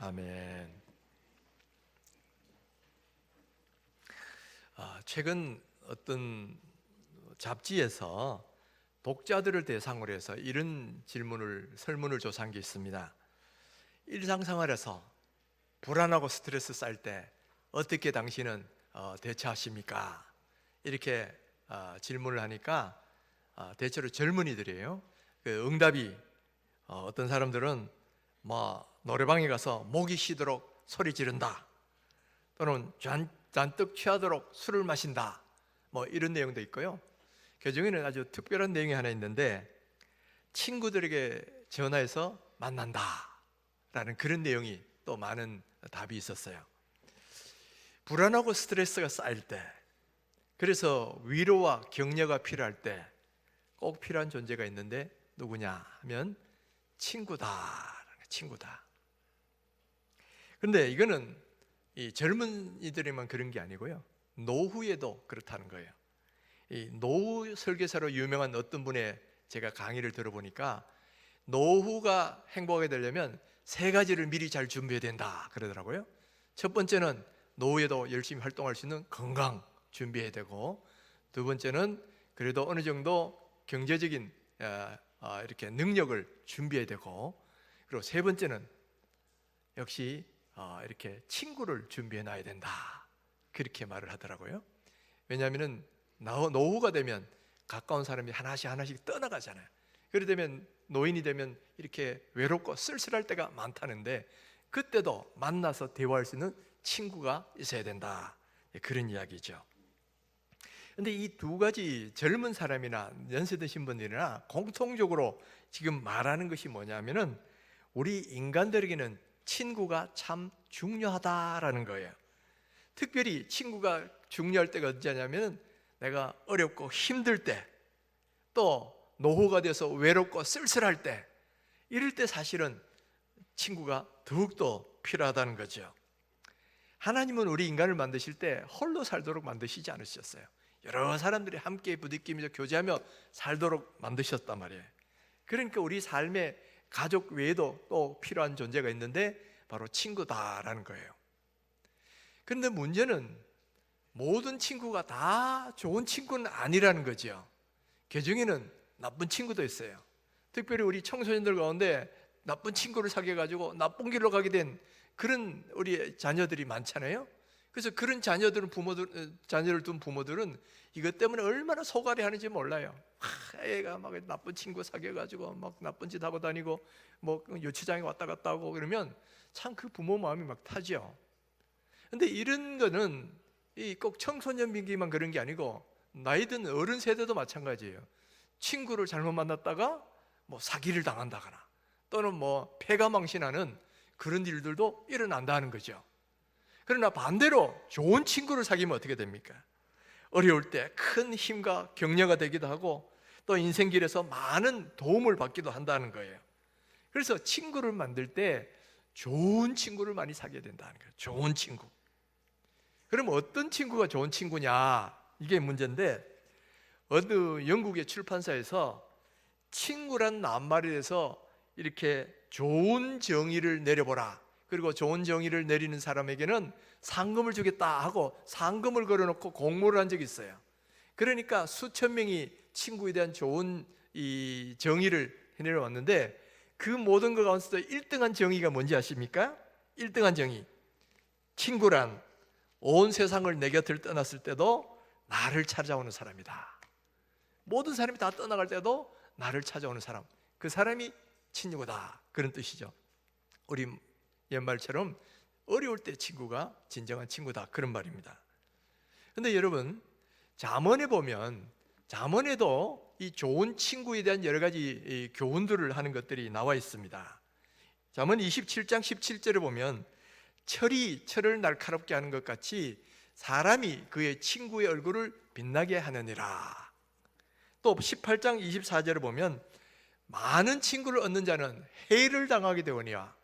아멘. 최근 어떤 잡지에서 독자들을 대상으로 해서 이런 설문을 조사한 게 있습니다. 일상생활에서 불안하고 스트레스 쌓일 때 어떻게 당신은 대처하십니까? 이렇게 질문을 하니까 대체로 젊은이들이에요. 그 응답이 어떤 사람들은 노래방에 가서 목이 쉬도록 소리 지른다, 또는 잔뜩 취하도록 술을 마신다, 이런 내용도 있고요. 그 중에는 아주 특별한 내용이 하나 있는데, 친구들에게 전화해서 만난다 라는 그런 내용이 또 많은 답이 있었어요. 불안하고 스트레스가 쌓일 때, 그래서 위로와 격려가 필요할 때 꼭 필요한 존재가 있는데 누구냐 하면 친구다. 그런데 이거는 이 젊은이들에만 그런 게 아니고요, 노후에도 그렇다는 거예요. 이 노후 설계사로 유명한 어떤 분의 제가 강의를 들어보니까, 노후가 행복하게 되려면 세 가지를 미리 잘 준비해야 된다 그러더라고요. 첫 번째는 노후에도 열심히 활동할 수 있는 건강 준비해야 되고, 두 번째는 그래도 어느 정도 경제적인 이렇게 능력을 준비해야 되고, 그리고 세 번째는 역시 이렇게 친구를 준비해 놔야 된다, 그렇게 말을 하더라고요. 왜냐하면 노후가 되면 가까운 사람이 하나씩 떠나가잖아요. 그러게 되면 노인이 되면 이렇게 외롭고 쓸쓸할 때가 많다는데, 그때도 만나서 대화할 수 있는 친구가 있어야 된다, 그런 이야기죠. 근데 이 두 가지, 젊은 사람이나 연세 드신 분들이나 공통적으로 지금 말하는 것이 뭐냐면은, 우리 인간들에게는 친구가 참 중요하다라는 거예요. 특별히 친구가 중요할 때가 언제냐면, 내가 어렵고 힘들 때, 또 노후가 돼서 외롭고 쓸쓸할 때, 이럴 때 사실은 친구가 더욱더 필요하다는 거죠. 하나님은 우리 인간을 만드실 때 홀로 살도록 만드시지 않으셨어요. 여러 사람들이 함께 부딪히면서 교제하며 살도록 만드셨단 말이에요. 그러니까 우리 삶에 가족 외에도 또 필요한 존재가 있는데 바로 친구다라는 거예요. 그런데 문제는 모든 친구가 다 좋은 친구는 아니라는 거죠. 그 중에는 나쁜 친구도 있어요. 특별히 우리 청소년들 가운데 나쁜 친구를 사귀어가지고 나쁜 길로 가게 된 그런 우리 자녀들이 많잖아요. 그래서 그런 자녀를 둔 부모들은 이것 때문에 얼마나 속앓이 하는지 몰라요. 애가 막 나쁜 친구 사귀어가지고 막 나쁜 짓 하고 다니고, 유치장에 왔다 갔다 하고 그러면 참 그 부모 마음이 막 타죠. 근데 이런 거는 꼭 청소년 비기만 그런 게 아니고 나이 든 어른 세대도 마찬가지예요. 친구를 잘못 만났다가 사기를 당한다거나, 또는 패가망신하는 그런 일들도 일어난다는 거죠. 그러나 반대로 좋은 친구를 사귀면 어떻게 됩니까? 어려울 때 큰 힘과 격려가 되기도 하고, 또 인생길에서 많은 도움을 받기도 한다는 거예요. 그래서 친구를 만들 때 좋은 친구를 많이 사귀어야 된다는 거예요. 좋은 친구. 그럼 어떤 친구가 좋은 친구냐, 이게 문제인데, 어느 영국의 출판사에서 친구란 낱말에 대해서 이렇게 좋은 정의를 내려보라, 그리고 좋은 정의를 내리는 사람에게는 상금을 주겠다 하고 상금을 걸어놓고 공모를 한 적이 있어요. 그러니까 수천 명이 친구에 대한 좋은 이 정의를 내려왔는데, 그 모든 것 가운데서 1등한 정의가 뭔지 아십니까? 1등한 정의, 친구란 온 세상을 내 곁을 떠났을 때도 나를 찾아오는 사람이다. 모든 사람이 다 떠나갈 때도 나를 찾아오는 사람, 그 사람이 친구다, 그런 뜻이죠. 우리 옛말처럼 어려울 때 친구가 진정한 친구다, 그런 말입니다. 그런데 여러분, 잠언에 보면, 잠언에도 이 좋은 친구에 대한 여러 가지 교훈들을 하는 것들이 나와 있습니다. 잠언 27장 17절에 보면, 철이 철을 날카롭게 하는 것 같이 사람이 그의 친구의 얼굴을 빛나게 하느니라. 또 18장 24절을 보면, 많은 친구를 얻는 자는 해를 당하게 되오니와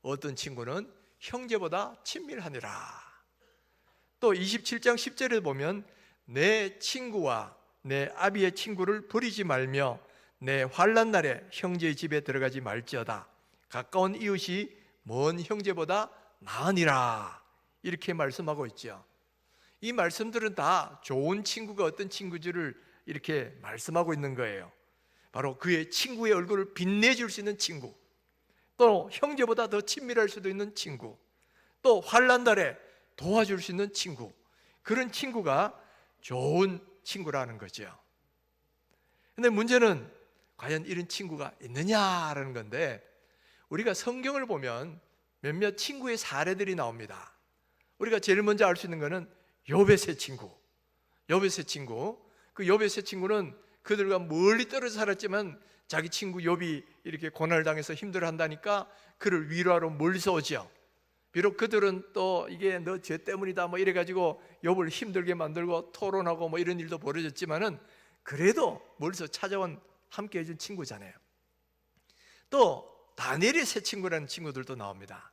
어떤 친구는 형제보다 친밀하니라. 또 27장 10절에 보면, 내 친구와 내 아비의 친구를 버리지 말며 내 환난 날에 형제의 집에 들어가지 말지어다. 가까운 이웃이 먼 형제보다 나으니라 이렇게 말씀하고 있죠. 이 말씀들은 다 좋은 친구가 어떤 친구지를 이렇게 말씀하고 있는 거예요. 바로 그의 친구의 얼굴을 빛내줄 수 있는 친구, 또 형제보다 더 친밀할 수도 있는 친구, 또 환난날에 도와줄 수 있는 친구, 그런 친구가 좋은 친구라는 거죠. 근데 문제는 과연 이런 친구가 있느냐라는 건데, 우리가 성경을 보면 몇몇 친구의 사례들이 나옵니다. 우리가 제일 먼저 알 수 있는 것은 욥의 세 친구. 욥의 세 친구. 그 욥의 세 친구는 그들과 멀리 떨어져 살았지만 자기 친구 욥이 이렇게 고난을 당해서 힘들어한다니까 그를 위로하러 멀리서 오지요. 비록 그들은 또 이게 너 죄 때문이다 뭐 이래가지고 욥을 힘들게 만들고 토론하고 뭐 이런 일도 벌어졌지만은 그래도 멀리서 찾아온 함께 해준 친구잖아요. 또 다니엘의 세 친구라는 친구들도 나옵니다.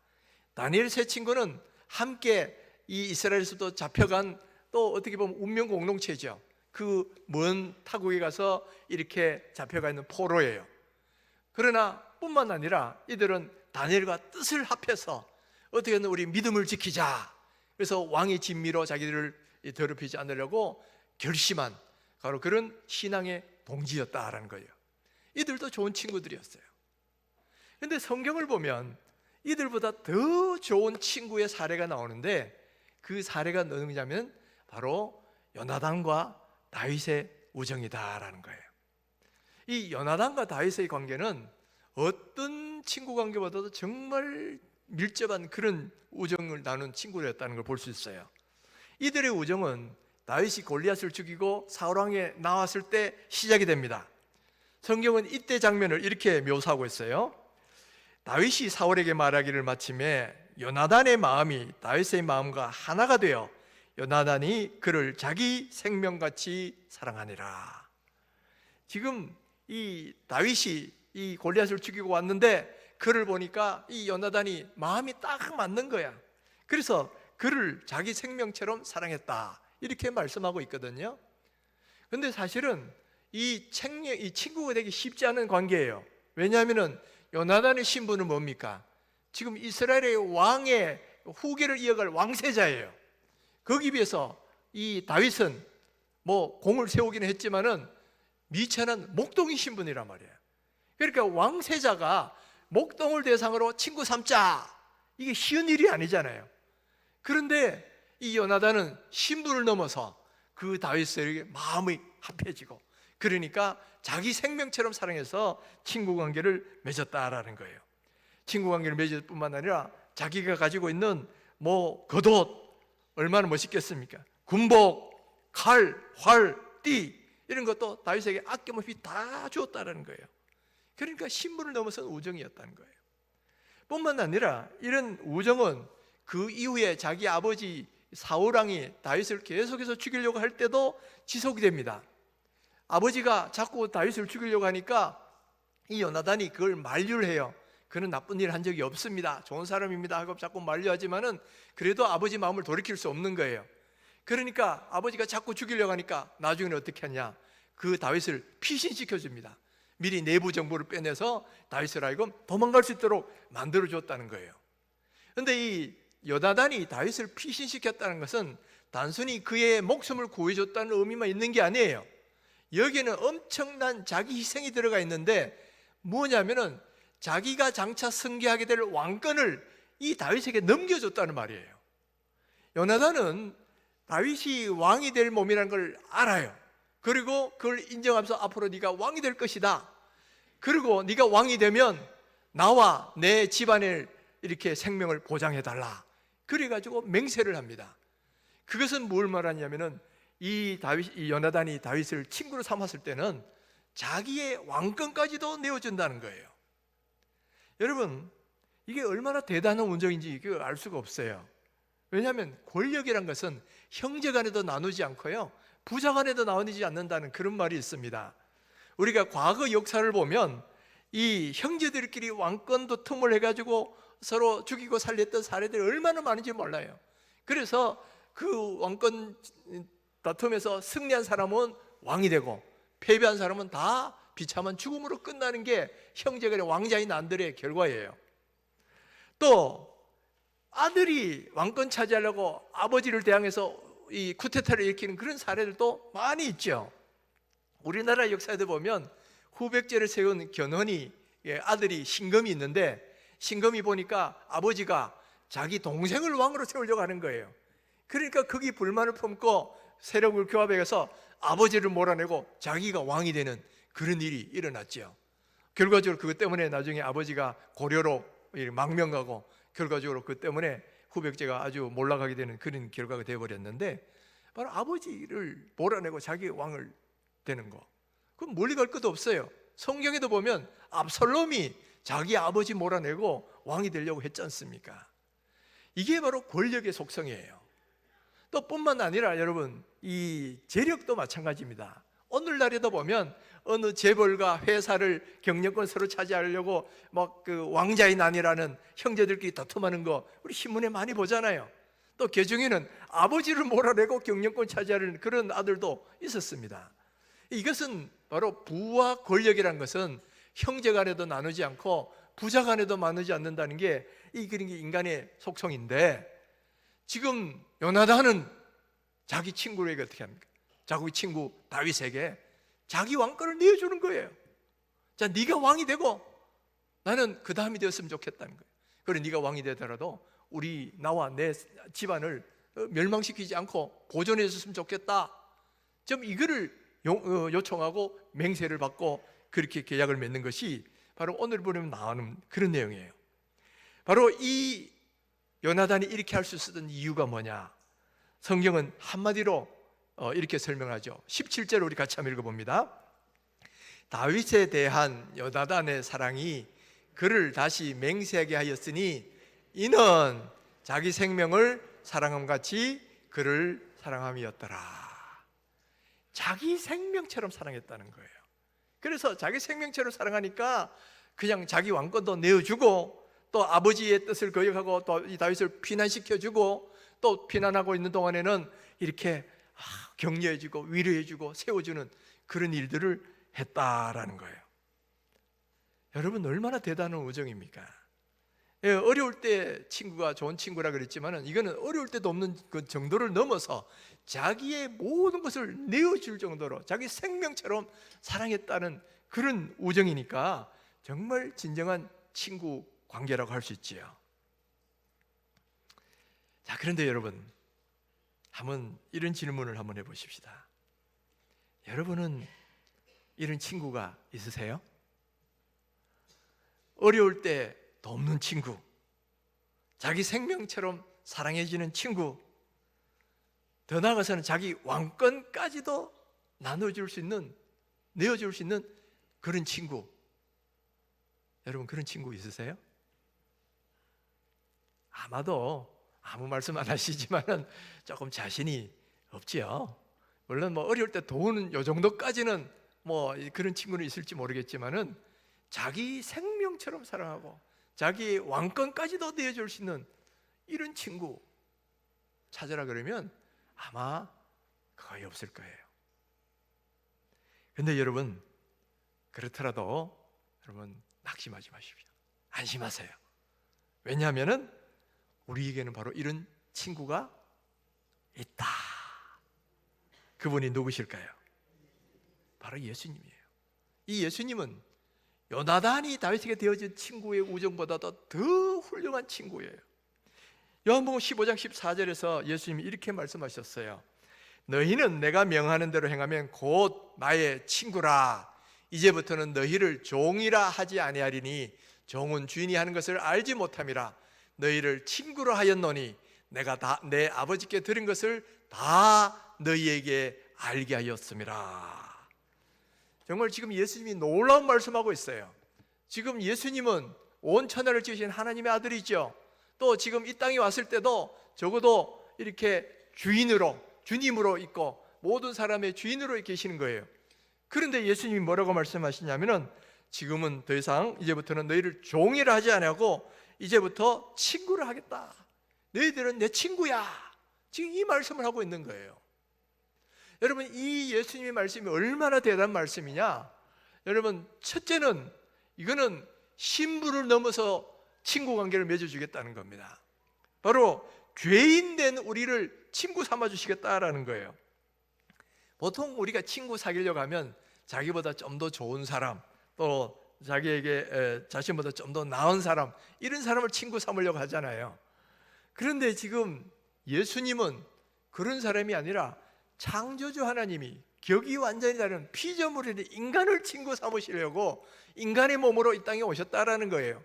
다니엘의 세 친구는 함께 이 이스라엘에서도 잡혀간, 또 어떻게 보면 운명 공동체죠. 그 먼 타국에 가서 이렇게 잡혀가 있는 포로예요. 그러나 뿐만 아니라 이들은 다니엘과 뜻을 합해서 어떻게든 우리 믿음을 지키자, 그래서 왕의 진미로 자기들을 더럽히지 않으려고 결심한 바로 그런 신앙의 동지였다라는 거예요. 이들도 좋은 친구들이었어요. 그런데 성경을 보면 이들보다 더 좋은 친구의 사례가 나오는데, 그 사례가 누구냐면 바로 요나단과 다윗의 우정이다라는 거예요. 이 요나단과 다윗의 관계는 어떤 친구 관계보다도 정말 밀접한 그런 우정을 나눈 친구였다는 걸 볼 수 있어요. 이들의 우정은 다윗이 골리앗을 죽이고 사울왕에 나왔을 때 시작이 됩니다. 성경은 이때 장면을 이렇게 묘사하고 있어요. 다윗이 사울에게 말하기를 마침에 요나단의 마음이 다윗의 마음과 하나가 되어 요나단이 그를 자기 생명같이 사랑하니라. 지금 이 다윗이 이 골리앗을 죽이고 왔는데 그를 보니까 이 요나단이 마음이 딱 맞는 거야. 그래서 그를 자기 생명처럼 사랑했다, 이렇게 말씀하고 있거든요. 그런데 사실은 이 친구가 되기 쉽지 않은 관계예요. 왜냐하면 요나단의 신분은 뭡니까? 지금 이스라엘의 왕의 후계를 이어갈 왕세자예요. 거기에 비해서 이 다윗은 뭐 공을 세우기는 했지만은 미천한 목동의 신분이란 말이에요. 그러니까 왕세자가 목동을 대상으로 친구 삼자, 이게 쉬운 일이 아니잖아요. 그런데 이 요나단은 신분을 넘어서 그 다윗에게 마음이 합해지고, 그러니까 자기 생명처럼 사랑해서 친구 관계를 맺었다라는 거예요. 친구 관계를 맺을 뿐만 아니라 자기가 가지고 있는 뭐 겉옷 얼마나 멋있겠습니까? 군복, 칼, 활, 띠 이런 것도 다윗에게 아낌없이 다 주었다라는 거예요. 그러니까 신분을 넘어선 우정이었다는 거예요. 뿐만 아니라 이런 우정은 그 이후에 자기 아버지 사울왕이 다윗을 계속해서 죽이려고 할 때도 지속이 됩니다. 아버지가 자꾸 다윗을 죽이려고 하니까 이 요나단이 그걸 만류를 해요. 그는 나쁜 일 한 적이 없습니다, 좋은 사람입니다 하고 자꾸 만류하지만은 그래도 아버지 마음을 돌이킬 수 없는 거예요. 그러니까 아버지가 자꾸 죽이려고 하니까 나중에는 어떻게 하냐, 그 다윗을 피신시켜줍니다. 미리 내부 정보를 빼내서 다윗을 하여금 도망갈 수 있도록 만들어줬다는 거예요. 그런데 이 요나단이 다윗을 피신시켰다는 것은 단순히 그의 목숨을 구해줬다는 의미만 있는 게 아니에요. 여기에는 엄청난 자기 희생이 들어가 있는데, 뭐냐면은 자기가 장차 승계하게 될 왕권을 이 다윗에게 넘겨줬다는 말이에요. 요나단은 다윗이 왕이 될 몸이라는 걸 알아요. 그리고 그걸 인정하면서 앞으로 네가 왕이 될 것이다, 그리고 네가 왕이 되면 나와 내 집안을 이렇게 생명을 보장해달라, 그래가지고 맹세를 합니다. 그것은 뭘 말하냐면은 이 요나단이 다윗을 친구로 삼았을 때는 자기의 왕권까지도 내어준다는 거예요. 여러분, 이게 얼마나 대단한 운정인지 알 수가 없어요. 왜냐하면 권력이란 것은 형제 간에도 나누지 않고요, 부자 간에도 나누지 않는다는 그런 말이 있습니다. 우리가 과거 역사를 보면 이 형제들끼리 왕권도 틈을 해가지고 서로 죽이고 살렸던 사례들이 얼마나 많은지 몰라요. 그래서 그 왕권 다툼에서 승리한 사람은 왕이 되고 패배한 사람은 다 비참한 죽음으로 끝나는 게 형제간의 왕자인 난들의 결과예요. 또 아들이 왕권 차지하려고 아버지를 대항해서 이 쿠데타를 일으키는 그런 사례들도 많이 있죠. 우리나라 역사에도 보면 후백제를 세운 견훤이 아들이 신검이 있는데, 신검이 보니까 아버지가 자기 동생을 왕으로 세우려고 하는 거예요. 그러니까 거기 불만을 품고 세력을 교합해서 아버지를 몰아내고 자기가 왕이 되는 그런 일이 일어났죠. 결과적으로 그것 때문에 나중에 아버지가 고려로 망명가고, 결과적으로 그 때문에 후백제가 아주 몰락하게 되는 그런 결과가 되어버렸는데, 바로 아버지를 몰아내고 자기 왕을 되는 거, 그건 멀리 갈 것도 없어요. 성경에도 보면 압살롬이 자기 아버지 몰아내고 왕이 되려고 했지 않습니까? 이게 바로 권력의 속성이에요. 또 뿐만 아니라 여러분, 이 재력도 마찬가지입니다. 오늘날에도 보면 어느 재벌가 회사를 경영권 서로 차지하려고 막 그 왕자의 난이라는 형제들끼리 다툼하는 거 우리 신문에 많이 보잖아요. 또 개중에는 아버지를 몰아내고 경영권 차지하려는 그런 아들도 있었습니다. 이것은 바로 부와 권력이라는 것은 형제 간에도 나누지 않고 부자 간에도 나누지 않는다는 게 그런 게 인간의 속성인데, 지금 요나단은 자기 친구에게 어떻게 합니까? 자기 친구 다윗에게 자기 왕권을 내어주는 거예요. 자, 네가 왕이 되고 나는 그 다음이 되었으면 좋겠다는 거예요. 그래, 네가 왕이 되더라도 나와 내 집안을 멸망시키지 않고 보존해 줬으면 좋겠다. 좀 이거를 요청하고 맹세를 받고 그렇게 계약을 맺는 것이 바로 오늘 보면 나오는 그런 내용이에요. 바로 이 요나단이 이렇게 할 수 있었던 이유가 뭐냐? 성경은 한마디로 이렇게 설명하죠. 17절을 우리 같이 한번 읽어봅니다. 다윗에 대한 요나단의 사랑이 그를 다시 맹세하게 하였으니 이는 자기 생명을 사랑함 같이 그를 사랑함이었더라. 자기 생명처럼 사랑했다는 거예요. 그래서 자기 생명처럼 사랑하니까 그냥 자기 왕권도 내어주고, 또 아버지의 뜻을 거역하고 또 이 다윗을 피난시켜주고, 또 피난하고 있는 동안에는 이렇게 격려해주고 위로해주고 세워주는 그런 일들을 했다라는 거예요. 여러분, 얼마나 대단한 우정입니까? 어려울 때 친구가 좋은 친구라 그랬지만 이거는 어려울 때도 없는 그 정도를 넘어서 자기의 모든 것을 내어줄 정도로 자기 생명처럼 사랑했다는 그런 우정이니까 정말 진정한 친구 관계라고 할 수 있지요. 자, 그런데 여러분, 한번 이런 질문을 한번 해보십시다. 여러분은 이런 친구가 있으세요? 어려울 때 돕는 친구, 자기 생명처럼 사랑해주는 친구, 더 나아가서는 자기 왕권까지도 나눠줄 수 있는, 내어줄 수 있는 그런 친구, 여러분 그런 친구 있으세요? 아마도 아무 말씀 안 하시지만은 조금 자신이 없지요. 물론 뭐 어려울 때 도우는 요 정도까지는 뭐 그런 친구는 있을지 모르겠지만은 자기 생명처럼 사랑하고 자기 왕권까지도 내어줄 수 있는 이런 친구 찾으라 그러면 아마 거의 없을 거예요. 근데 여러분, 그렇더라도 여러분 낙심하지 마십시오. 안심하세요. 왜냐하면은 우리에게는 바로 이런 친구가 있다. 그분이 누구실까요? 바로 예수님이에요. 이 예수님은 요나단이 다윗에게 되어진 친구의 우정보다도 더 훌륭한 친구예요. 요한복음 15장 14절에서 예수님이 이렇게 말씀하셨어요. 너희는 내가 명하는 대로 행하면 곧 나의 친구라. 이제부터는 너희를 종이라 하지 아니하리니 종은 주인이 하는 것을 알지 못함이라. 너희를 친구로 하였노니 내가 다 내 아버지께 들은 것을 다 너희에게 알게 하였음이라. 정말 지금 예수님이 놀라운 말씀하고 있어요. 지금 예수님은 온 천하를 지으신 하나님의 아들이죠. 또 지금 이 땅에 왔을 때도 적어도 이렇게 주님으로 있고 모든 사람의 주인으로 계시는 거예요. 그런데 예수님이 뭐라고 말씀하시냐면은 지금은 더 이상 이제부터는 너희를 종이라 하지 아니하고 이제부터 친구를 하겠다. 너희들은 내 친구야. 지금 이 말씀을 하고 있는 거예요. 여러분, 이 예수님의 말씀이 얼마나 대단한 말씀이냐? 여러분, 첫째는 이거는 신부를 넘어서 친구 관계를 맺어주겠다는 겁니다. 바로 죄인 된 우리를 친구 삼아주시겠다라는 거예요. 보통 우리가 친구 사귀려고 하면 자기보다 좀 더 좋은 사람, 또 자기에게 자신보다 좀 더 나은 사람, 이런 사람을 친구 삼으려고 하잖아요. 그런데 지금 예수님은 그런 사람이 아니라 창조주 하나님이 격이 완전히 다른 피조물인 인간을 친구 삼으시려고 인간의 몸으로 이 땅에 오셨다라는 거예요.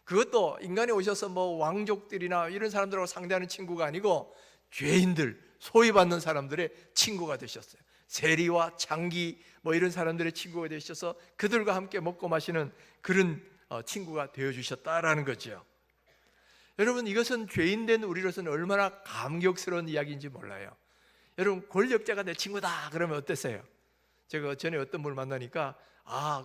그것도 인간이 오셔서 뭐 왕족들이나 이런 사람들하고 상대하는 친구가 아니고 죄인들, 소외받는 사람들의 친구가 되셨어요. 세리와 창기 뭐 이런 사람들의 친구가 되셔서 그들과 함께 먹고 마시는 그런 친구가 되어주셨다라는 거죠. 여러분, 이것은 죄인 된 우리로서는 얼마나 감격스러운 이야기인지 몰라요. 여러분, 권력자가 내 친구다 그러면 어땠어요? 제가 전에 어떤 분을 만나니까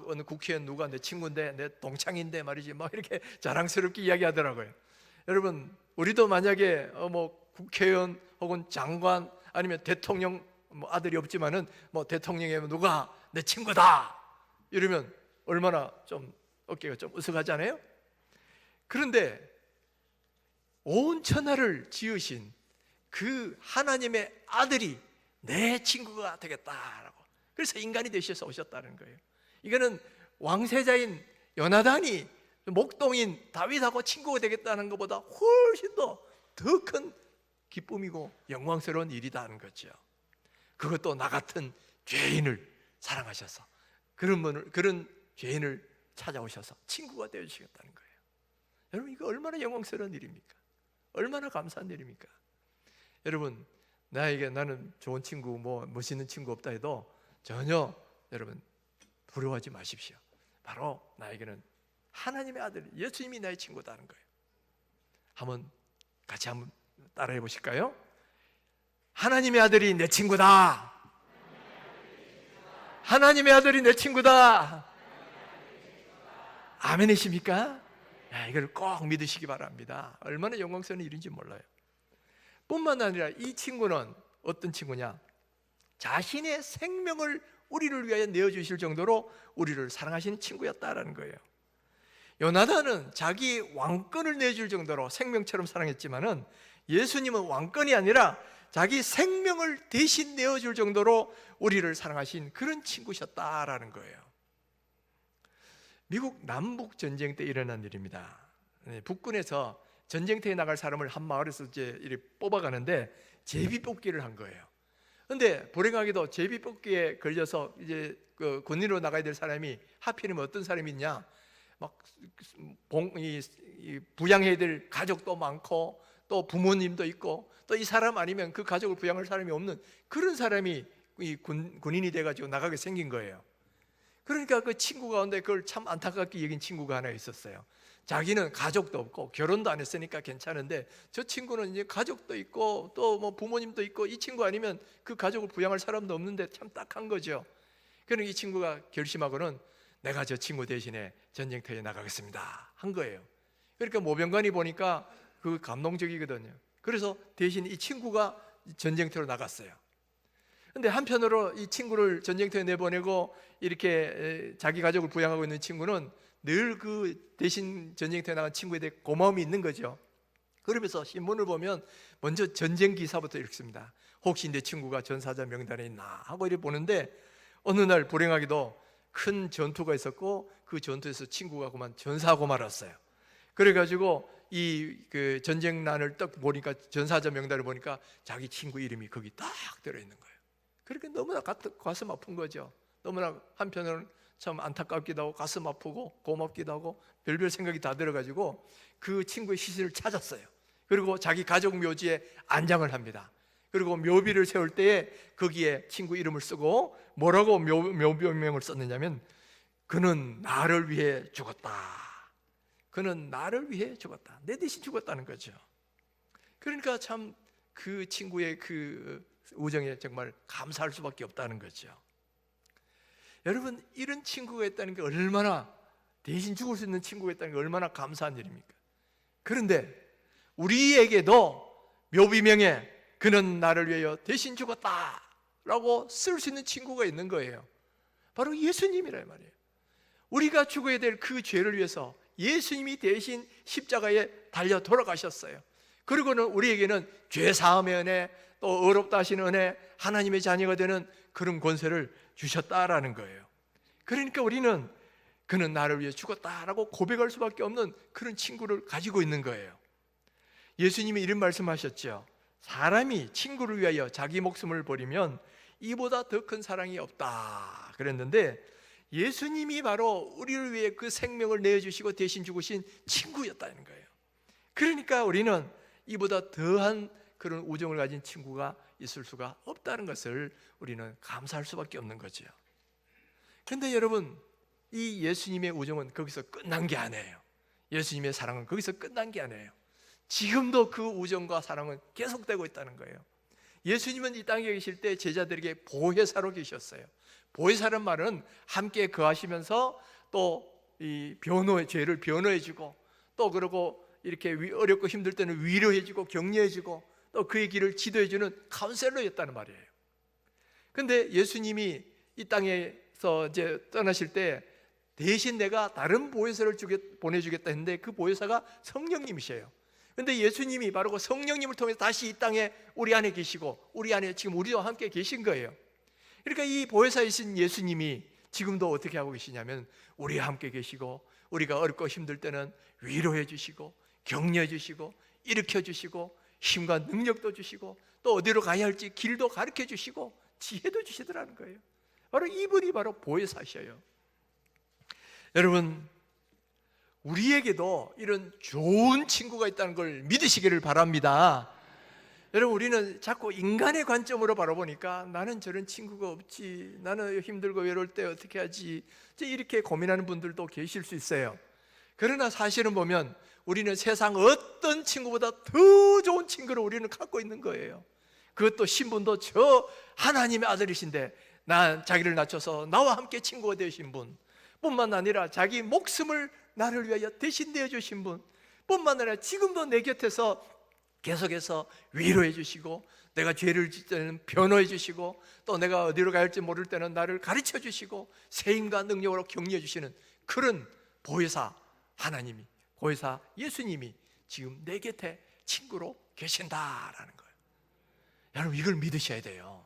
어느 국회의원 누가 내 친구인데, 내 동창인데 말이지, 막 이렇게 자랑스럽게 이야기하더라고요. 여러분, 우리도 만약에 뭐 국회의원 혹은 장관 아니면 대통령, 뭐 아들이 없지만은 뭐 대통령이면 누가 내 친구다 이러면 얼마나 좀 어깨가 좀 으쓱하잖아요. 그런데 온 천하를 지으신 그 하나님의 아들이 내 친구가 되겠다라고, 그래서 인간이 되셔서 오셨다는 거예요. 이거는 왕세자인 요나단이 목동인 다윗하고 친구가 되겠다는 것보다 훨씬 더 큰 기쁨이고 영광스러운 일이다는 거죠. 그것도 나 같은 죄인을 사랑하셔서 그런 죄인을 찾아오셔서 친구가 되어주시겠다는 거예요. 여러분, 이거 얼마나 영광스러운 일입니까? 얼마나 감사한 일입니까? 여러분, 나는 좋은 친구, 뭐 멋있는 친구 없다 해도 전혀 여러분 두려워하지 마십시오. 바로 나에게는 하나님의 아들 예수님이 나의 친구다는 거예요. 같이 한번 따라해 보실까요? 하나님의 아들이 내 친구다. 하나님의 아들이 내 친구다. 아멘이십니까? 이걸 꼭 믿으시기 바랍니다. 얼마나 영광스러운 일인지 몰라요. 뿐만 아니라 이 친구는 어떤 친구냐? 자신의 생명을 우리를 위하여 내어주실 정도로 우리를 사랑하시는 친구였다라는 거예요. 요나단은 자기 왕권을 내줄 정도로 생명처럼 사랑했지만은 예수님은 왕권이 아니라 자기 생명을 대신 내어줄 정도로 우리를 사랑하신 그런 친구셨다라는 거예요. 미국 남북 전쟁 때 일어난 일입니다. 북군에서 전쟁터에 나갈 사람을 한 마을에서 이제 이렇게 뽑아가는데 제비뽑기를 한 거예요. 그런데 불행하게도 제비뽑기에 걸려서 이제 그 군인으로 나가야 될 사람이 하필이면 어떤 사람이 있냐? 막 부양해야 될 가족도 많고 또 부모님도 있고 또 이 사람 아니면 그 가족을 부양할 사람이 없는 그런 사람이 이 군인이 돼가지고 나가게 생긴 거예요. 그러니까 그 친구 가운데 그걸 참 안타깝게 여긴 친구가 하나 있었어요. 자기는 가족도 없고 결혼도 안 했으니까 괜찮은데 저 친구는 이제 가족도 있고 또 뭐 부모님도 있고 이 친구 아니면 그 가족을 부양할 사람도 없는데 참 딱한 거죠. 그러니까 이 친구가 결심하고는 내가 저 친구 대신에 전쟁터에 나가겠습니다 한 거예요. 그러니까 모병관이 보니까 그 감동적이거든요. 그래서 대신 이 친구가 전쟁터로 나갔어요. 근데 한편으로 이 친구를 전쟁터에 내보내고 이렇게 자기 가족을 부양하고 있는 친구는 늘 그 대신 전쟁터에 나간 친구에 대해 고마움이 있는 거죠. 그러면서 신문을 보면 먼저 전쟁 기사부터 읽습니다. 혹시 내 친구가 전사자 명단에 있나 하고 이렇게 보는데 어느 날 불행하게도 큰 전투가 있었고 그 전투에서 친구가 그만 전사하고 말았어요. 그래가지고 그 전쟁난을 딱 보니까 전사자 명단을 보니까 자기 친구 이름이 거기 딱 들어있는 거예요. 그러니까 너무나 가슴 아픈 거죠. 너무나 한편으로는 참 안타깝기도 하고 가슴 아프고 고맙기도 하고 별별 생각이 다 들어가지고 그 친구의 시신을 찾았어요. 그리고 자기 가족 묘지에 안장을 합니다. 그리고 묘비를 세울 때에 거기에 친구 이름을 쓰고 뭐라고 묘비명을 썼느냐면 그는 나를 위해 죽었다. 그는 나를 위해 죽었다. 내 대신 죽었다는 거죠. 그러니까 참 그 친구의 그 우정에 정말 감사할 수밖에 없다는 거죠. 여러분, 이런 친구가 있다는 게 얼마나, 대신 죽을 수 있는 친구가 있다는 게 얼마나 감사한 일입니까? 그런데 우리에게도 묘비명에 그는 나를 위하여 대신 죽었다 라고 쓸 수 있는 친구가 있는 거예요. 바로 예수님이란 말이에요. 우리가 죽어야 될 그 죄를 위해서 예수님이 대신 십자가에 달려 돌아가셨어요. 그리고는 우리에게는 죄 사함의 은혜, 또 의롭다 하신 은혜, 하나님의 자녀가 되는 그런 권세를 주셨다라는 거예요. 그러니까 우리는 그는 나를 위해 죽었다라고 고백할 수밖에 없는 그런 친구를 가지고 있는 거예요. 예수님이 이런 말씀하셨죠. 사람이 친구를 위하여 자기 목숨을 버리면 이보다 더 큰 사랑이 없다 그랬는데, 예수님이 바로 우리를 위해 그 생명을 내어주시고 대신 죽으신 친구였다는 거예요. 그러니까 우리는 이보다 더한 그런 우정을 가진 친구가 있을 수가 없다는 것을 우리는 감사할 수밖에 없는 거죠. 그런데 여러분, 이 예수님의 우정은 거기서 끝난 게 아니에요. 예수님의 사랑은 거기서 끝난 게 아니에요. 지금도 그 우정과 사랑은 계속되고 있다는 거예요. 예수님은 이 땅에 계실 때 제자들에게 보혜사로 계셨어요. 보혜사란 말은 함께 거하시면서 또 이 죄를 변호해주고, 또 그러고 이렇게 어렵고 힘들 때는 위로해주고 격려해주고, 또 그의 길을 지도해주는 카운셀러였다는 말이에요. 근데 예수님이 이 땅에서 이제 떠나실 때 대신 내가 다른 보혜사를 보내주겠다 했는데, 그 보혜사가 성령님이셔요. 근데 예수님이 바로 그 성령님을 통해서 다시 이 땅에 우리 안에 계시고, 우리 안에 지금 우리와 함께 계신 거예요. 그러니까 이 보혜사이신 예수님이 지금도 어떻게 하고 계시냐면, 우리와 함께 계시고, 우리가 어렵고 힘들 때는 위로해 주시고 격려해 주시고 일으켜 주시고 힘과 능력도 주시고, 또 어디로 가야 할지 길도 가르쳐 주시고 지혜도 주시더라는 거예요. 바로 이분이 바로 보혜사셔요. 여러분, 우리에게도 이런 좋은 친구가 있다는 걸 믿으시기를 바랍니다. 여러분, 우리는 자꾸 인간의 관점으로 바라보니까 나는 저런 친구가 없지, 나는 힘들고 외로울 때 어떻게 하지, 이렇게 고민하는 분들도 계실 수 있어요. 그러나 사실은 보면 우리는 세상 어떤 친구보다 더 좋은 친구를 우리는 갖고 있는 거예요. 그것도 신분도 저 하나님의 아들이신데 자기를 낮춰서 나와 함께 친구가 되신 분, 뿐만 아니라 자기 목숨을 나를 위하여 대신 내어주신 분, 뿐만 아니라 지금도 내 곁에서 계속해서 위로해 주시고, 내가 죄를 짓을 때는 변호해 주시고, 또 내가 어디로 가야 할지 모를 때는 나를 가르쳐 주시고 세임과 능력으로 격려해 주시는 그런 보혜사 하나님이, 보혜사 예수님이 지금 내 곁에 친구로 계신다라는 거예요. 여러분, 이걸 믿으셔야 돼요.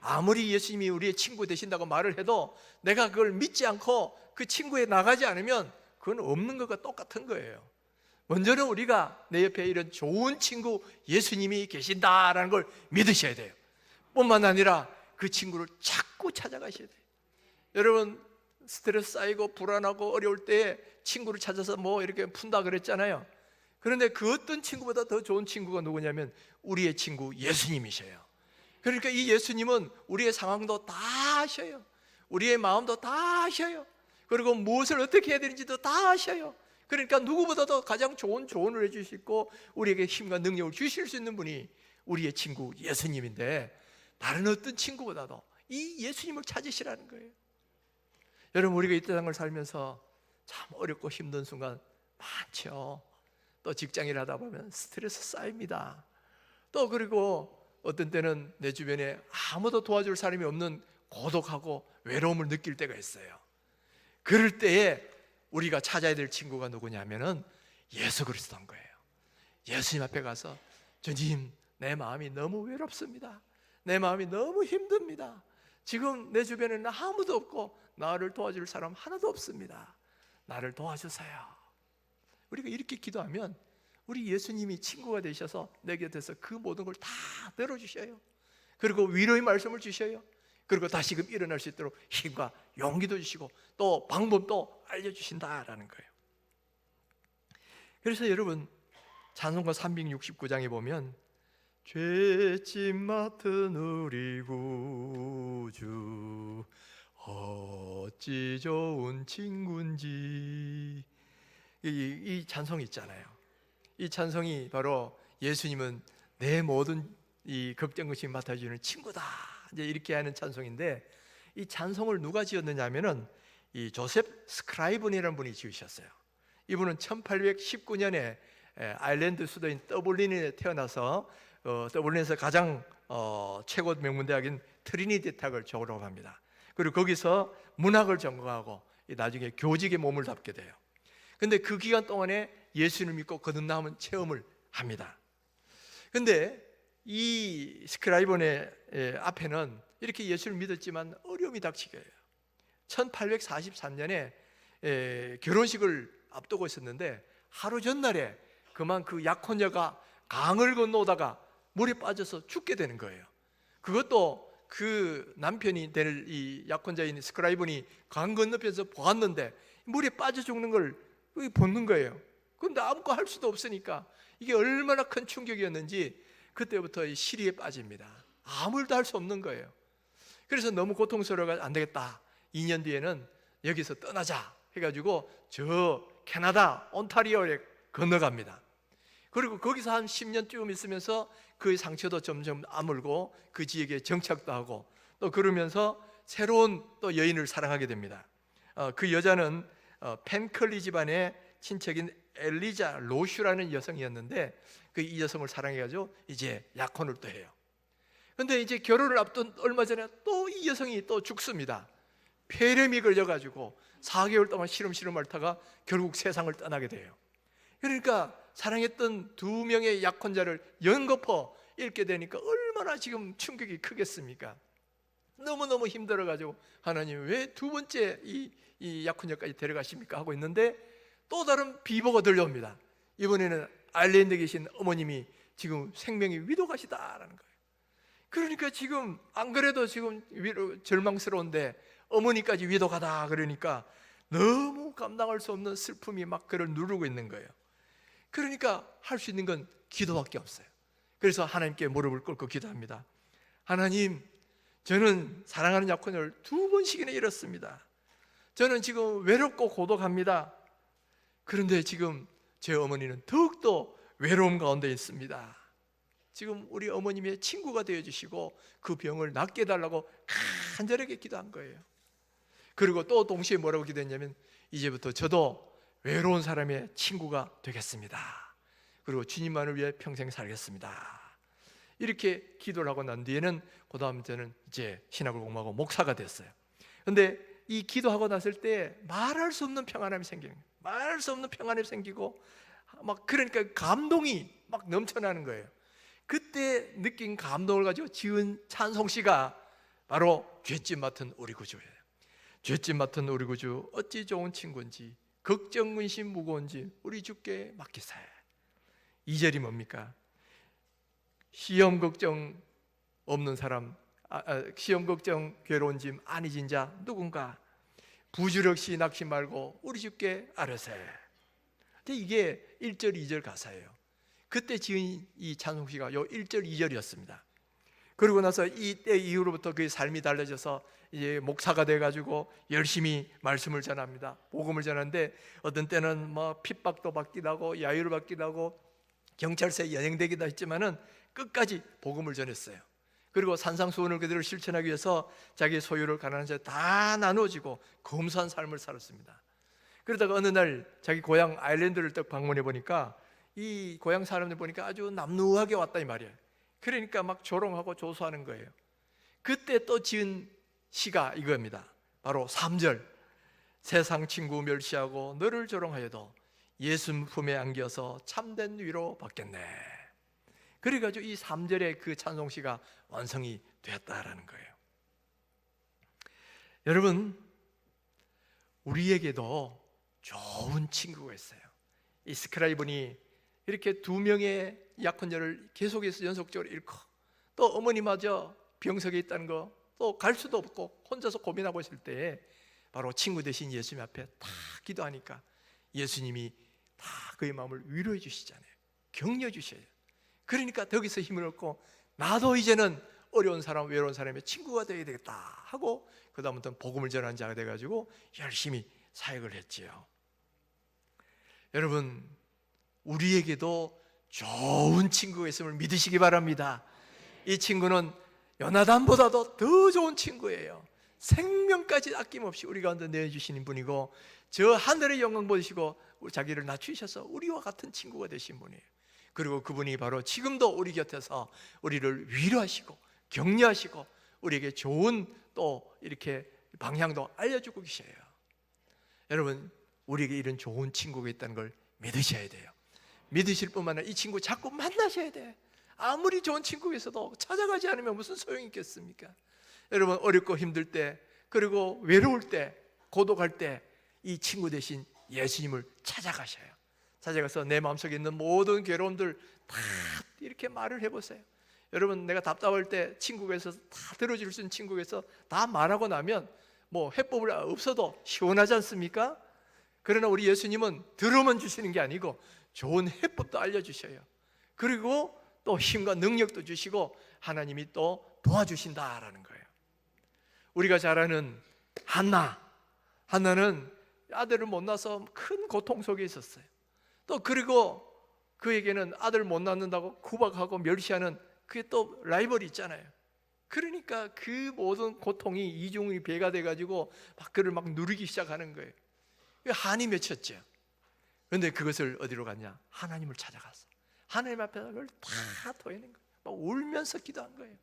아무리 예수님이 우리의 친구 되신다고 말을 해도 내가 그걸 믿지 않고 그 친구에 나가지 않으면 그건 없는 것과 똑같은 거예요. 먼저는 우리가 내 옆에 이런 좋은 친구 예수님이 계신다라는 걸 믿으셔야 돼요. 뿐만 아니라 그 친구를 자꾸 찾아가셔야 돼요. 여러분, 스트레스 쌓이고 불안하고 어려울 때 친구를 찾아서 뭐 이렇게 푼다 그랬잖아요. 그런데 그 어떤 친구보다 더 좋은 친구가 누구냐면 우리의 친구 예수님이셔요. 그러니까 이 예수님은 우리의 상황도 다 아셔요. 우리의 마음도 다 아셔요. 그리고 무엇을 어떻게 해야 되는지도 다 아셔요. 그러니까 누구보다도 가장 좋은 조언을 해주시고 우리에게 힘과 능력을 주실 수 있는 분이 우리의 친구 예수님인데, 다른 어떤 친구보다도 이 예수님을 찾으시라는 거예요. 여러분, 우리가 이 세상을 살면서 참 어렵고 힘든 순간 많죠. 또 직장일 하다 보면 스트레스 쌓입니다. 또 그리고 어떤 때는 내 주변에 아무도 도와줄 사람이 없는 고독하고 외로움을 느낄 때가 있어요. 그럴 때에 우리가 찾아야 될 친구가 누구냐면은 예수 그리스도인 거예요. 예수님 앞에 가서, 주님, 내 마음이 너무 외롭습니다. 내 마음이 너무 힘듭니다. 지금 내 주변에는 아무도 없고 나를 도와줄 사람 하나도 없습니다. 나를 도와주세요. 우리가 이렇게 기도하면 우리 예수님이 친구가 되셔서 내 곁에서 그 모든 걸 다 들어주셔요. 그리고 위로의 말씀을 주셔요. 그리고 다시금 일어날 수 있도록 힘과 용기도 주시고 또 방법도 알려주신다라는 거예요. 그래서 여러분, 찬송가 369장에 보면 죄짐 맡은 우리 구주 어찌 좋은 친구인지, 이 찬송이 있잖아요. 이 찬송이 바로 예수님은 내 모든 이 걱정것이 맡아주는 친구다, 이제 이렇게 하는 찬송인데, 이 찬송을 누가 지었느냐 하면은 이 조셉 스크라이븐이라는 분이 지으셨어요. 이분은 1819년에 아일랜드 수도인 더블린에 태어나서 더블린에서 가장 최고 명문대학인 트리니티 대학을 졸업합니다. 그리고 거기서 문학을 전공하고 나중에 교직에 몸을 담게 돼요. 근데 그 기간 동안에 예수님을 믿고 거듭남은 체험을 합니다. 근데 이 스크라이본의 앞에는 이렇게 예수를 믿었지만 어려움이 닥치게 해요. 1843년에 결혼식을 앞두고 있었는데 하루 전날에 그만 그 약혼녀가 강을 건너오다가 물에 빠져서 죽게 되는 거예요. 그것도 그 남편이 될 이 약혼자인 스크라이본이 강 건너편에서 보았는데 물에 빠져 죽는 걸 보는 거예요. 그런데 아무것도 할 수도 없으니까 이게 얼마나 큰 충격이었는지 그때부터 이 시리에 빠집니다. 아무 일도 할 수 없는 거예요. 그래서 너무 고통스러워가 안 되겠다. 2년 뒤에는 여기서 떠나자 해가지고 저 캐나다 온타리오에 건너갑니다. 그리고 거기서 한 10년쯤 있으면서 그 상처도 점점 아물고 그 지역에 정착도 하고 또 그러면서 새로운 또 여인을 사랑하게 됩니다. 그 여자는 펜컬리 집안의 친척인 엘리자 로슈라는 여성이었는데 이 여성을 사랑해가지고 이제 약혼을 또 해요. 근데 이제 결혼을 앞둔 얼마 전에 또 이 여성이 또 죽습니다. 폐렴이 걸려가지고 4개월 동안 시름시름 앓다가 결국 세상을 떠나게 돼요. 그러니까 사랑했던 2명의 약혼자를 연거푸 잃게 되니까 얼마나 지금 충격이 크겠습니까? 너무너무 힘들어가지고 하나님 왜 2번째 이 약혼자까지 데려가십니까? 하고 있는데 또 다른 비보가 들려옵니다. 이번에는 아일랜드에 계신 어머님이 지금 생명이 위독하시다라는 거예요. 그러니까 지금 안 그래도 지금 절망스러운데 어머니까지 위독하다 그러니까 너무 감당할 수 없는 슬픔이 막 그를 누르고 있는 거예요. 그러니까 할 수 있는 건 기도밖에 없어요. 그래서 하나님께 무릎을 꿇고 기도합니다. 하나님, 저는 사랑하는 약혼을 2번씩이나 잃었습니다. 저는 지금 외롭고 고독합니다. 그런데 지금 제 어머니는 더욱더 외로움 가운데 있습니다. 지금 우리 어머님의 친구가 되어주시고 그 병을 낫게 해달라고 간절하게 기도한 거예요. 그리고 또 동시에 뭐라고 기도했냐면 이제부터 저도 외로운 사람의 친구가 되겠습니다. 그리고 주님만을 위해 평생 살겠습니다. 이렇게 기도를 하고 난 뒤에는 그 다음 저는 이제 신학을 공부하고 목사가 됐어요. 근데 이 기도하고 났을 때 말할 수 없는 평안함이 생기는 거예요. 말할 수 없는 평안이 생기고 막 그러니까 감동이 막 넘쳐나는 거예요. 그때 느낀 감동을 가지고 지은 찬송시가 바로 죄짐 맡은 우리 구주예요. 죄짐 맡은 우리 구주 어찌 좋은 친구인지 걱정 근심 무거운지 우리 주께 맡기세. 2절이 뭡니까? 시험 걱정 없는 사람, 시험 걱정 괴로운 짐 아니진 자 누군가 부주력시 낙심 말고 우리 주께 아뢰세. 이게 1절 2절 가사예요. 그때 지은 이 찬송시가 요 1절 2절이었습니다. 그러고 나서 이때 이후로부터 그의 삶이 달라져서 이제 목사가 돼가지고 열심히 말씀을 전합니다. 복음을 전하는데 어떤 때는 뭐 핍박도 받기도 하고 야유를 받기도 하고 경찰서에 연행되기도 했지만은 끝까지 복음을 전했어요. 그리고 산상수훈을 그대로 실천하기 위해서 자기 소유를 가난한 자에 다 나눠지고 검소한 삶을 살았습니다. 그러다가 어느 날 자기 고향 아일랜드를 딱 방문해 보니까 이 고향 사람들 보니까 아주 남루하게 왔다 이 말이에요. 그러니까 막 조롱하고 조소하는 거예요. 그때 또 지은 시가 이겁니다. 바로 3절. 세상 친구 멸시하고 너를 조롱하여도 예수 품에 안겨서 참된 위로 받겠네. 그래가지고 이 3절의 그 찬송시가 완성이 되었다라는 거예요. 여러분, 우리에게도 좋은 친구가 있어요. 이 스크라이본이 이렇게 2명의 약혼자를 계속해서 연속적으로 잃고 또 어머니마저 병석에 있다는 거 또 갈 수도 없고 혼자서 고민하고 있을 때 바로 친구 되신 예수님 앞에 다 기도하니까 예수님이 다 그의 마음을 위로해 주시잖아요. 격려해 주셔요. 그러니까 거기서 힘을 얻고 나도 이제는 어려운 사람, 외로운 사람의 친구가 되어야 되겠다 하고 그 다음부터는 복음을 전하는 자가 돼가지고 열심히 사역을 했지요. 여러분, 우리에게도 좋은 친구가 있음을 믿으시기 바랍니다. 이 친구는 요나단보다도 더 좋은 친구예요. 생명까지 아낌없이 우리 가운데 내어주시는 분이고 저 하늘의 영광 보시고 자기를 낮추셔서 우리와 같은 친구가 되신 분이에요. 그리고 그분이 바로 지금도 우리 곁에서 우리를 위로하시고 격려하시고 우리에게 좋은 또 이렇게 방향도 알려주고 계셔요. 여러분, 우리에게 이런 좋은 친구가 있다는 걸 믿으셔야 돼요. 믿으실 뿐만 아니라 이 친구 자꾸 만나셔야 돼. 아무리 좋은 친구가 있어도 찾아가지 않으면 무슨 소용이 있겠습니까? 여러분, 어렵고 힘들 때, 그리고 외로울 때, 고독할 때 이 친구 대신 예수님을 찾아가셔요. 찾아가서 내 마음속에 있는 모든 괴로움들 다 이렇게 말을 해보세요. 여러분, 내가 답답할 때 친구가 있어서 다 들어줄 수 있는 친구가 있어서 다 말하고 나면 뭐 해법을 없어도 시원하지 않습니까? 그러나 우리 예수님은 들으면 주시는 게 아니고 좋은 해법도 알려주셔요. 그리고 또 힘과 능력도 주시고 하나님이 또 도와주신다라는 거예요. 우리가 잘 아는 한나는 아들을 못 낳아서 큰 고통 속에 있었어요. 또 그리고 그에게는 아들 못 낳는다고 구박하고 멸시하는 그게 또 라이벌이 있잖아요. 그러니까 그 모든 고통이 이중이 배가 돼가지고 막 그를 막 누르기 시작하는 거예요. 한이 맺혔죠. 그런데 그것을 어디로 갔냐? 하나님을 찾아갔어. 하나님 앞에 그걸 다 토해낸 거예요. 막 울면서 기도한 거예요.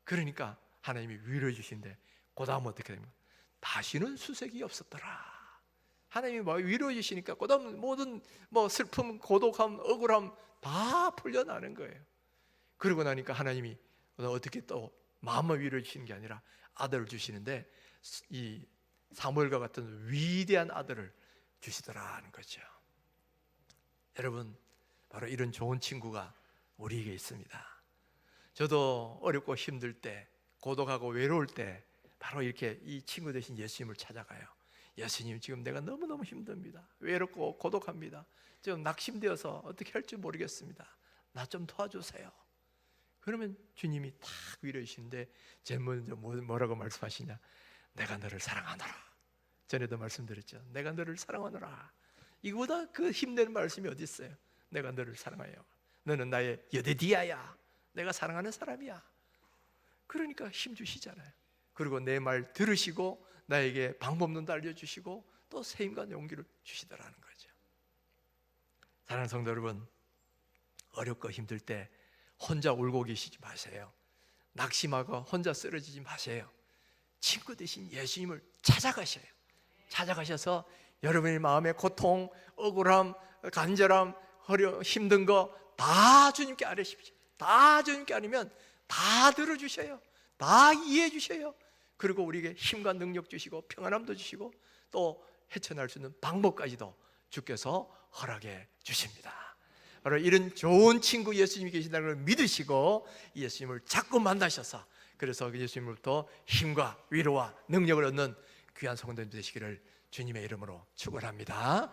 그러니까 하나님이 위로해 주신데 그 다음 어떻게 됩니까? 다시는 수색이 없었더라. 하나님이 막 위로해 주시니까 그 다음 모든 슬픔, 고독함, 억울함 다 풀려나는 거예요. 그러고 나니까 하나님이 어떻게 또 마음만 위로해 주시는 게 아니라 아들을 주시는데 이 사무엘과 같은 위대한 아들을 주시더라는 거죠. 여러분, 바로 이런 좋은 친구가 우리에게 있습니다. 저도 어렵고 힘들 때, 고독하고 외로울 때 바로 이렇게 이 친구 대신 예수님을 찾아가요. 예수님, 지금 내가 너무너무 힘듭니다. 외롭고 고독합니다. 지금 낙심되어서 어떻게 할 줄 모르겠습니다. 나 좀 도와주세요. 그러면 주님이 탁 위로해 주시는데 제일 먼저 뭐라고 말씀하시냐? 내가 너를 사랑하노라. 전에도 말씀드렸죠. 내가 너를 사랑하노라. 이거보다 그 힘내는 말씀이 어디 있어요? 내가 너를 사랑해요. 너는 나의 여대디아야. 내가 사랑하는 사람이야. 그러니까 힘 주시잖아요. 그리고 내 말 들으시고 나에게 방법론도 알려주시고 또 새 힘과 용기를 주시더라는 거죠. 사랑하는 성도 여러분, 어렵고 힘들 때 혼자 울고 계시지 마세요. 낙심하고 혼자 쓰러지지 마세요. 친구 대신 예수님을 찾아가셔요. 찾아가셔서 여러분의 마음의 고통, 억울함, 간절함, 힘든 거 다 주님께 아뢰십시오. 다 주님께 아뢰면 다 들어주셔요. 다 이해해 주셔요. 그리고 우리에게 힘과 능력 주시고 평안함도 주시고 또 헤쳐날 수 있는 방법까지도 주께서 허락해 주십니다. 바로 이런 좋은 친구 예수님이 계신다는 걸 믿으시고 예수님을 자꾸 만나셔서 그래서 예수님으로부터 힘과 위로와 능력을 얻는 귀한 성도님 되시기를 주님의 이름으로 축원합니다.